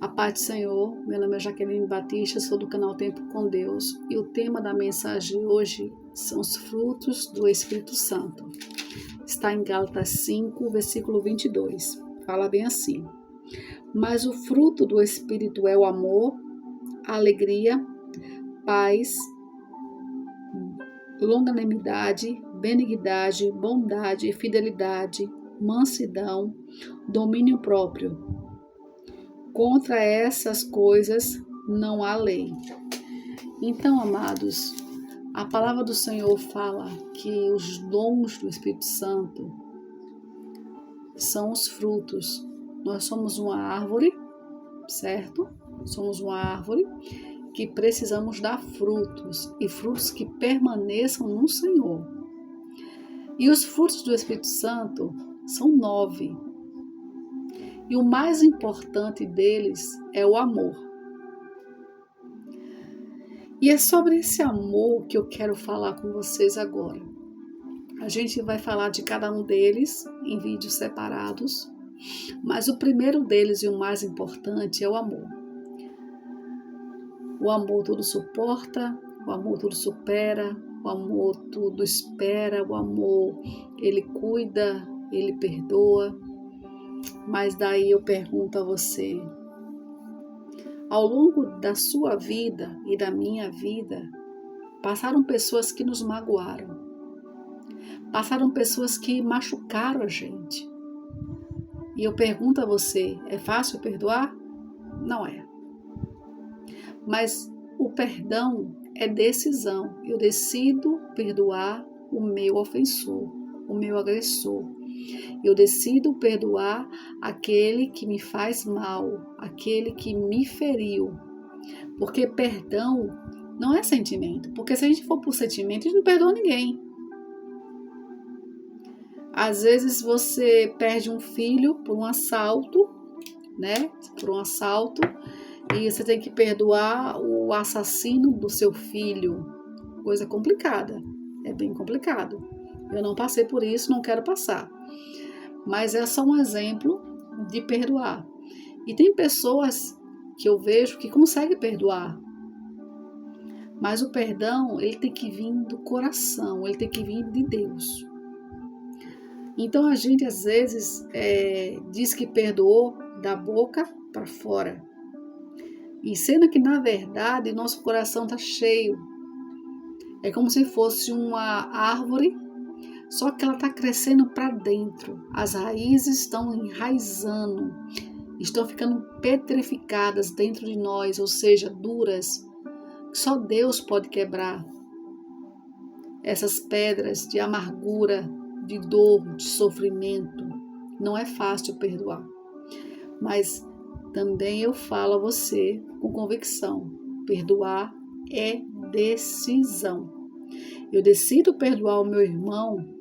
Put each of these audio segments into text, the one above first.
A paz do Senhor, meu nome é Jaqueline Batista, sou do canal Tempo com Deus e o tema da mensagem de hoje são os frutos do Espírito Santo. Está em Gálatas 5, versículo 22. Fala bem assim: mas o fruto do Espírito é o amor, a alegria, paz, longanimidade, benignidade, bondade, fidelidade, mansidão, domínio próprio. Contra essas coisas não há lei. Então, amados, a palavra do Senhor fala que os dons do Espírito Santo são os frutos. Nós somos uma árvore, certo? Somos uma árvore que precisamos dar frutos e frutos que permaneçam no Senhor. E os frutos do Espírito Santo são 9. E o mais importante deles é o amor. E é sobre esse amor que eu quero falar com vocês agora. A gente vai falar de cada um deles em vídeos separados, mas o primeiro deles e o mais importante é o amor. O amor tudo suporta, o amor tudo supera, o amor tudo espera, o amor ele cuida, ele perdoa. Mas daí eu pergunto a você, ao longo da sua vida e da minha vida, passaram pessoas que nos magoaram, passaram pessoas que machucaram a gente. E eu pergunto a você, é fácil perdoar? Não é. Mas o perdão é decisão. Eu decido perdoar o meu ofensor, o meu agressor. Eu decido perdoar aquele que me faz mal, aquele que me feriu. Porque perdão não é sentimento. Porque se a gente for por sentimento, a gente não perdoa ninguém. Às vezes você perde um filho por um assalto, né? Por um assalto. E você tem que perdoar o assassino do seu filho. Coisa complicada. É bem complicado. Eu não passei por isso, não quero passar. Mas é só um exemplo de perdoar. E tem pessoas que eu vejo que conseguem perdoar. Mas o perdão, ele tem que vir do coração, ele tem que vir de Deus. Então a gente às vezes diz que perdoou da boca para fora. E sendo que na verdade nosso coração está cheio. É como se fosse uma árvore, só que ela está crescendo para dentro. As raízes estão enraizando, estão ficando petrificadas dentro de nós, ou seja, duras. Só Deus pode quebrar essas pedras de amargura, de dor, de sofrimento. Não é fácil perdoar. Mas também eu falo a você com convicção, perdoar é decisão. Eu decido perdoar o meu irmão,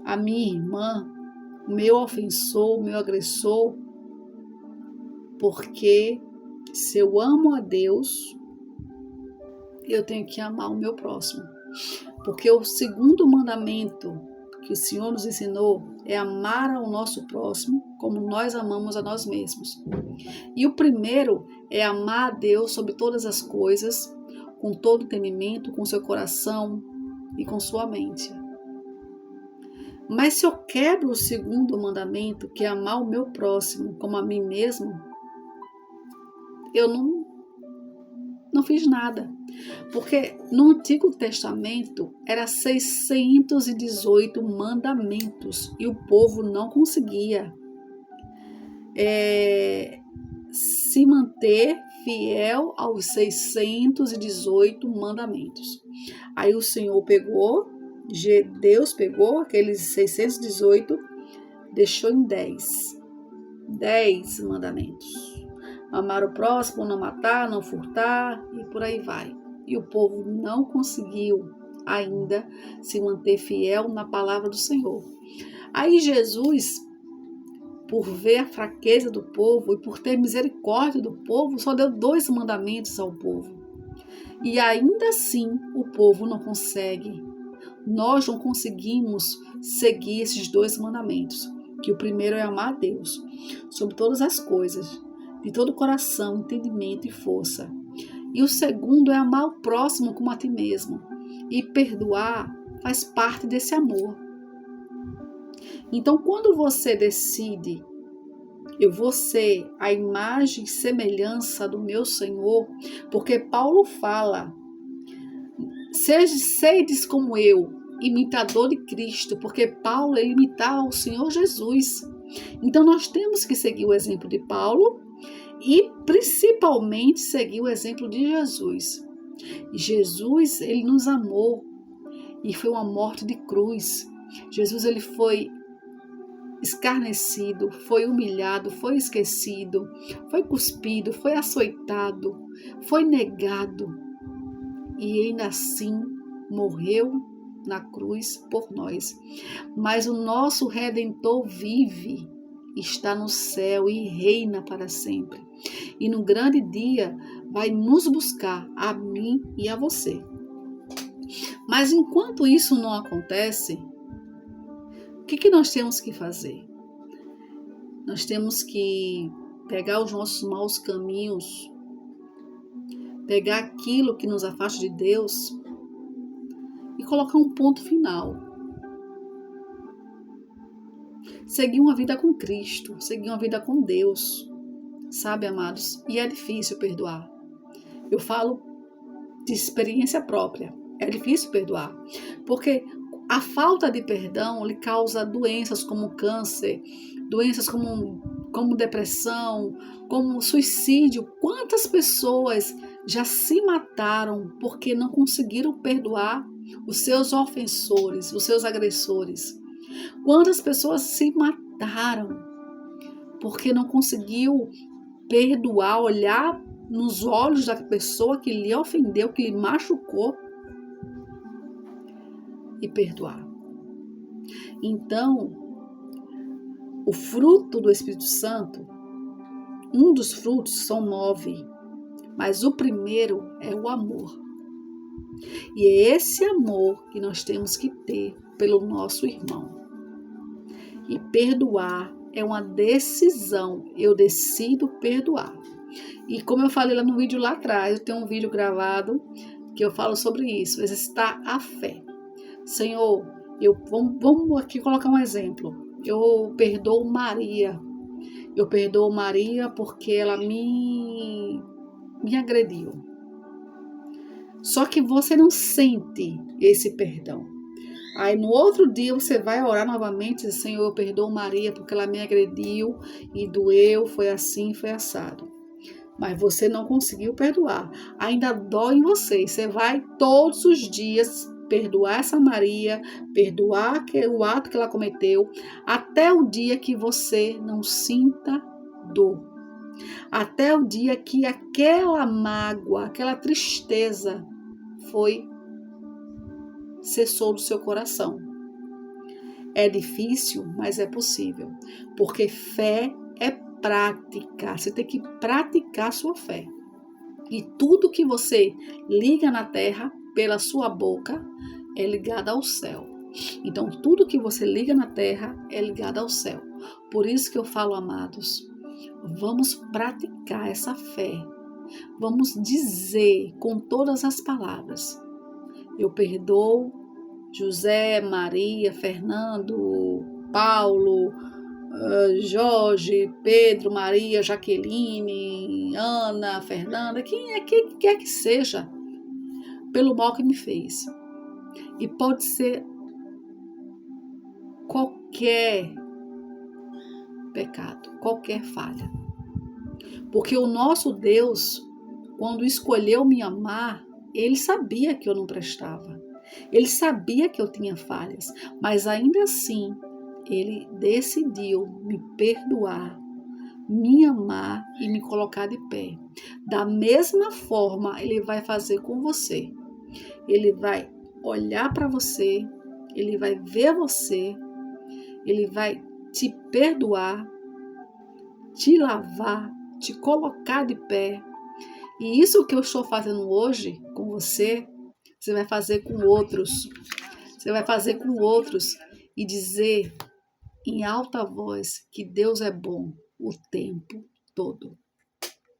a minha irmã, o meu ofensor, o meu agressor, porque se eu amo a Deus, eu tenho que amar o meu próximo. Porque o segundo mandamento que o Senhor nos ensinou é amar ao nosso próximo como nós amamos a nós mesmos. E o primeiro é amar a Deus sobre todas as coisas, com todo entendimento, com seu coração e com sua mente. Mas se eu quebro o segundo mandamento, que é amar o meu próximo como a mim mesmo, eu não fiz nada. Porque no Antigo Testamento era 618 mandamentos e o povo não conseguia se manter fiel aos 618 mandamentos. Aí o Senhor Deus pegou aqueles 618, deixou em 10 mandamentos. Amar o próximo, não matar, não furtar e por aí vai. E o povo não conseguiu ainda se manter fiel na palavra do Senhor. Aí Jesus, por ver a fraqueza do povo e por ter misericórdia do povo, só deu 2 mandamentos ao povo. E ainda assim o povo não consegue. Nós não conseguimos seguir esses 2 mandamentos. Que o primeiro é amar a Deus sobre todas as coisas. de todo o coração, entendimento e força. E o segundo é amar o próximo como a ti mesmo. E perdoar faz parte desse amor. Então, quando você decide, eu vou ser a imagem e semelhança do meu Senhor, porque Paulo fala, sedes como eu, imitador de Cristo, porque Paulo ele imitava o Senhor Jesus. Então, nós temos que seguir o exemplo de Paulo e principalmente seguir o exemplo de Jesus. Jesus, ele nos amou e foi uma morte de cruz. Jesus, ele foi escarnecido, foi humilhado, foi esquecido, foi cuspido, foi açoitado, foi negado e ainda assim morreu na cruz por nós. Mas o nosso Redentor vive, está no céu e reina para sempre. E no grande dia vai nos buscar, a mim e a você. Mas enquanto isso não acontece, o que nós temos que fazer? Nós temos que pegar os nossos maus caminhos, pegar aquilo que nos afasta de Deus e colocar um ponto final. Seguir uma vida com Cristo, seguir uma vida com Deus, sabe, amados? E é difícil perdoar. Eu falo de experiência própria, é difícil perdoar, porque a falta de perdão lhe causa doenças como câncer, doenças como depressão, como suicídio. Quantas pessoas já se mataram porque não conseguiram perdoar os seus ofensores, os seus agressores? Quantas pessoas se mataram porque não conseguiu perdoar, olhar nos olhos da pessoa que lhe ofendeu, que lhe machucou e perdoar? Então, o fruto do Espírito Santo, um dos frutos são 9, mas o primeiro é o amor. E é esse amor que nós temos que ter pelo nosso irmão. E perdoar é uma decisão, eu decido perdoar. E como eu falei lá no vídeo lá atrás, eu tenho um vídeo gravado que eu falo sobre isso, exercitar a fé. Senhor, vamos aqui colocar um exemplo. Eu perdoo Maria. Eu perdoo Maria porque ela me agrediu. Só que você não sente esse perdão. Aí no outro dia você vai orar novamente e diz, Senhor, eu perdoo Maria porque ela me agrediu e doeu, foi assim, foi assado. Mas você não conseguiu perdoar. Ainda dói em você. Você vai todos os dias perdoar essa Maria, perdoar o ato que ela cometeu, até o dia que você não sinta dor. Até o dia que aquela mágoa, aquela tristeza cessou do seu coração. É difícil, mas é possível. Porque fé é prática. Você tem que praticar a sua fé. E tudo que você liga na terra pela sua boca é ligado ao céu. Então, tudo que você liga na terra é ligado ao céu. Por isso que eu falo, amados, vamos praticar essa fé. Vamos dizer com todas as palavras, eu perdoo José, Maria, Fernando, Paulo, Jorge, Pedro, Maria, Jaqueline, Ana, Fernanda, quem quer que seja, pelo mal que me fez. E pode ser qualquer pecado, qualquer falha. Porque o nosso Deus, quando escolheu me amar, Ele sabia que eu não prestava. Ele sabia que eu tinha falhas, mas ainda assim, Ele decidiu me perdoar, me amar e me colocar de pé. Da mesma forma, Ele vai fazer com você. Ele vai olhar para você, Ele vai ver você, Ele vai te perdoar, te lavar, te colocar de pé. E isso que eu estou fazendo hoje com você, você vai fazer com outros. Você vai fazer com outros e dizer em alta voz que Deus é bom o tempo todo.